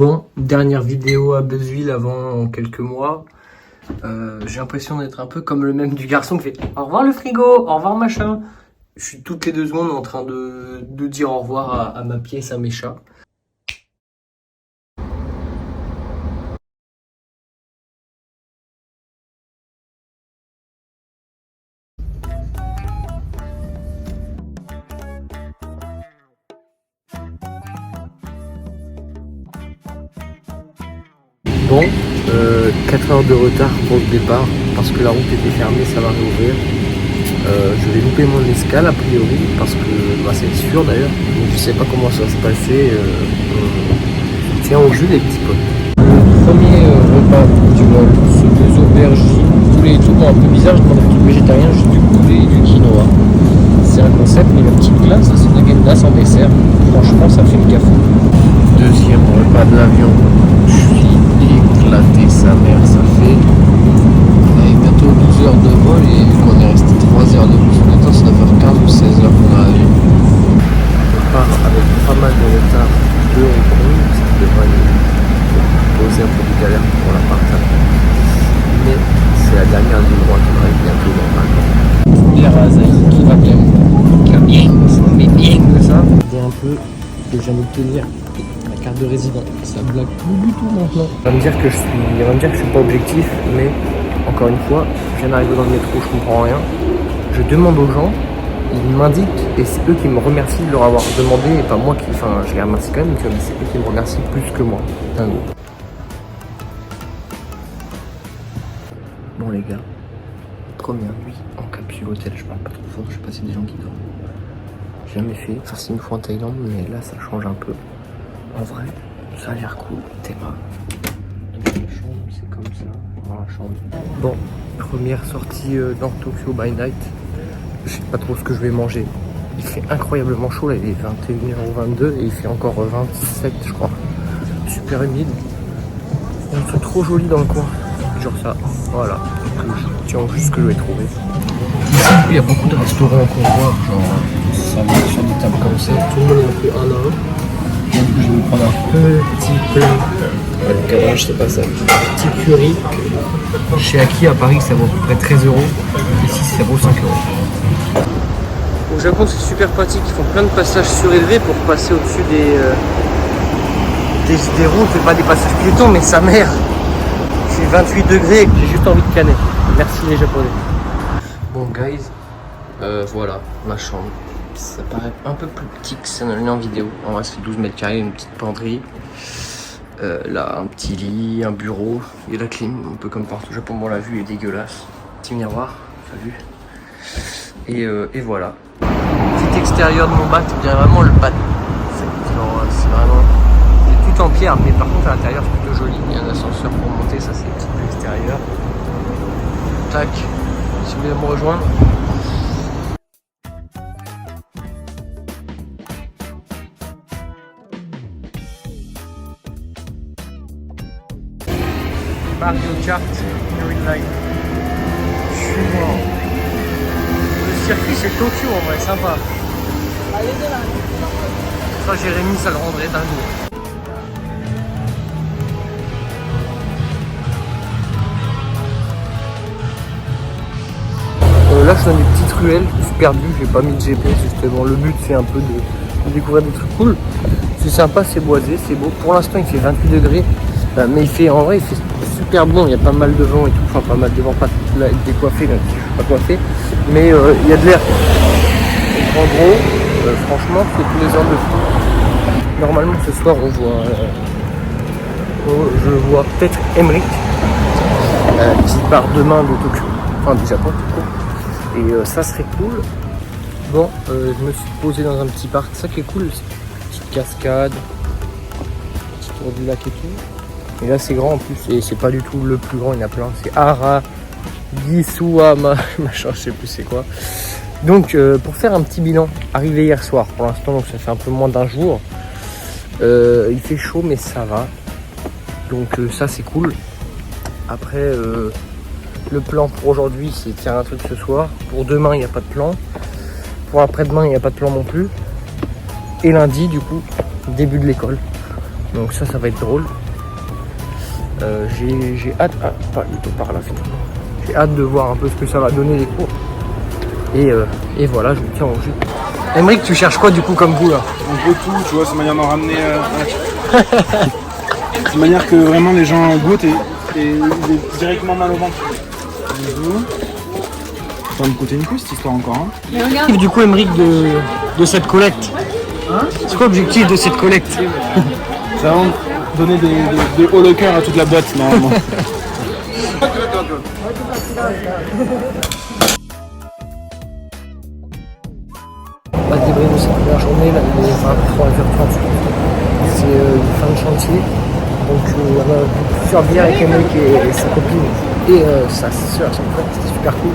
Bon, dernière vidéo à Beuzeville avant quelques mois. J'ai l'impression d'être un peu comme le même du garçon qui fait « Au revoir le frigo, au revoir machin ». Je suis toutes les 2 secondes en train de dire au revoir à ma pièce, à mes chats. Bon, 4 heures de retard pour le départ parce que la route était fermée, ça va réouvrir. Je vais louper mon escale a priori parce que c'est sûr d'ailleurs, mais je sais pas comment ça va se passer. On tient au jus les petits potes. Le premier repas du vol, c'est des aubergines, poulet et tout. Bon, un peu bizarre, je demande un truc végétarien, juste du poulet et du quinoa. C'est un concept, mais la petite glace, c'est une agendas en dessert. Franchement, ça fait le café. Deuxième repas de l'avion, je suis éclaté, sa mère, ça fait bientôt 12 heures de vol et qu'on est resté 3 heures de bus. Maintenant, ça doit faire 15 ou 16 heures qu'on a l'avion. On part avec pas mal de retard de Hong Kong, ça devrait nous poser un peu de galère pour la partage. Mais c'est la dernière ligne droite, on arrive bientôt normalement. Bière à Azaï qui va bien. Qui va bien, ça met bien que ça. Dire un peu que je viens d'obtenir la carte de résident. Ça blague plus du tout maintenant. On va me dire que je suis pas objectif, mais encore une fois, je viens d'arriver dans le métro, je comprends rien. Je demande aux gens, ils m'indiquent et c'est eux qui me remercient de leur avoir demandé et pas moi qui. Enfin, je les remercie quand même, mais c'est eux qui me remercient plus que moi. Dingo. Bon les gars, première nuit en capsule hôtel, je parle pas trop fort, je sais pas si des gens qui dorment. J'ai jamais fait, enfin c'est une fois en Thaïlande, mais là ça change un peu. En vrai, ça a l'air cool, Théma. Donc la chambre c'est comme ça, voilà la chambre. Bon, première sortie dans Tokyo by night. Je sais pas trop ce que je vais manger. Il fait incroyablement chaud là, il est 21h22 et il fait encore 27 je crois. Super humide. Un truc trop joli dans le coin. Genre ça, voilà. Donc, je tiens juste ce que je vais trouver. Ici, il y a beaucoup de restaurants qu'on voit, genre ça va sur des tables comme ça. Tout le monde en fait un à un. Donc je vais me prendre un petit plat. Le cadrage c'est pas ça. Un petit curry. Chez Aki à Paris ça vaut à peu près 13 €. Ici ça vaut 5 €. Au Japon c'est super pratique, ils font plein de passages surélevés pour passer au-dessus des routes, et pas des passages piétons, mais sa mère. Il fait 28 degrés et que j'ai juste envie de canner. Merci les Japonais. Bon guys, voilà ma chambre. Ça paraît un peu plus petit que ça en vidéo. En vrai, c'est 12 mètres carrés, une petite penderie. Là, un petit lit, un bureau. Il y a la clim, un peu comme partout au Japon. Bon, la vue est dégueulasse. Petit miroir, t'as vu. Et voilà. Petit extérieur de mon bac, bien vraiment le bac. C'est vraiment. C'est tout en pierre, mais par contre à l'intérieur c'est plutôt joli. Il y a un ascenseur pour monter, ça c'est l'extérieur. Tac, si vous voulez me rejoindre. Mario Kart Green Line. Je suis mort. Le circuit c'est Tokyo en vrai, sympa. Ça Jérémy ça le rendrait dingue. Là je suis dans des petites ruelles, je suis perdu, j'ai pas mis de GPS justement. Le but c'est un peu de découvrir des trucs cool. C'est sympa, c'est boisé, c'est beau. Pour l'instant il fait 28 degrés, mais en vrai il fait super bon, il y a pas mal de vent et tout, enfin pas mal de vent, pas là, décoiffé, même si je suis pas coiffé, mais il y a de l'air. En gros, franchement c'est tous les heures de fou. Normalement ce soir on voit, je vois peut-être Emmerich qui part demain de Tokyo, enfin du Japon tout court. Et ça serait cool. Bon, je me suis posé dans un petit parc, ça qui est cool, petite cascade, petit tour du lac et tout. Et là c'est grand en plus, et c'est pas du tout le plus grand, il y en a plein, c'est Aragisuyama, machin, je sais plus c'est quoi. Donc pour faire un petit bilan, arrivé hier soir pour l'instant, donc ça fait un peu moins d'un jour. Il fait chaud mais ça va, donc ça c'est cool. Après le plan pour aujourd'hui c'est de faire un truc ce soir. Pour demain il n'y a pas de plan. Pour après-demain il n'y a pas de plan non plus. Et lundi du coup, début de l'école. Donc ça va être drôle. J'ai hâte, pas du tout par là finalement. J'ai hâte de voir un peu ce que ça va donner les cours. Et voilà, je me tiens au jus. Aymeric, tu cherches quoi du coup comme goût là? Un peu tout, tu vois, c'est une manière d'en ramener c'est une manière que vraiment les gens goûtent et ils aient directement mal au ventre. Ça va me coûter une cuisse cette histoire encore. Hein. Du coup, Aymeric, de cette collecte. C'est quoi l'objectif de cette collecte? Ça va donner des hauts le cœur à toute la boîte normalement. On va se débriefer de cette première journée, là, il est 23h30. C'est une fin de chantier. Donc on a bu plusieurs bières avec Aymeric et sa copine et sa soeur, c'était super cool.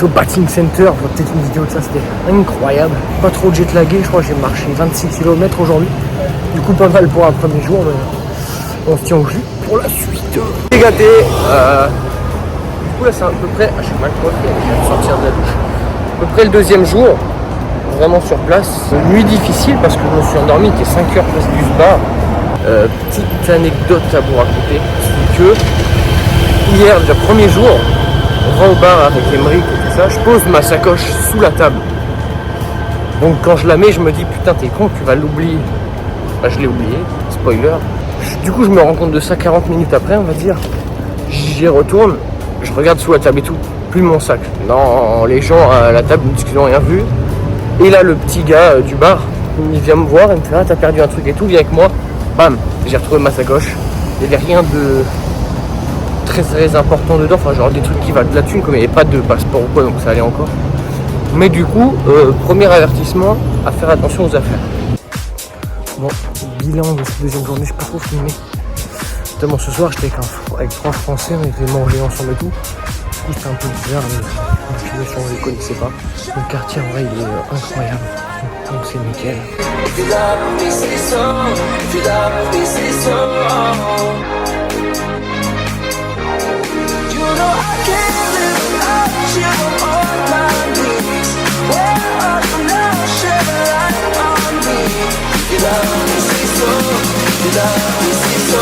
Au Batting Center, on voit peut-être une vidéo de ça, c'était incroyable. Pas trop jet lagué, je crois que j'ai marché 26 km aujourd'hui. Du coup pas mal pour un premier jour, mais on se tient au jus pour la suite. C'est gâté. Du coup là c'est à peu près, je sais mal quoi faire, je viens de sortir de la douche. À peu près le deuxième jour, vraiment sur place. Nuit difficile parce que je me suis endormi, il était 5h place du bar. Petite anecdote à vous raconter, c'est que hier, déjà premier jour, on va au bar avec Aymeric et tout ça, je pose ma sacoche sous la table. Donc quand je la mets, je me dis putain t'es con, tu vas l'oublier. Bah je l'ai oublié, spoiler. Du coup je me rends compte de ça 40 minutes après on va dire. J'y retourne, je regarde sous la table et tout, plus mon sac. Non, les gens à la table ils n'ont rien vu. Et là le petit gars du bar, il vient me voir, il me fait ah t'as perdu un truc et tout, viens avec moi. Bam, j'ai retrouvé ma sacoche. Il n'y avait rien de très important dedans, enfin genre des trucs qui valent de la thune, mais il n'y avait pas de passeport ou quoi, donc ça allait encore. Mais du coup, premier avertissement, à faire attention aux affaires. Bon, bilan de cette deuxième journée, je n'ai pas trop filmé. Notamment ce soir, j'étais avec 3 Français, on était mangés ensemble et tout. Du coup, c'était un peu bizarre, mais je ne les connaissais pas. Le quartier, en vrai, il est incroyable. Donc c'est nickel. If you love me, say so. If you love me, say so. You know I can't live without you on my knees. Where are you now? Shed a light on me. If you love me, say so. If you love me, say so.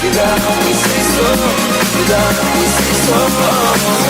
You love me, say so. You love me, say so.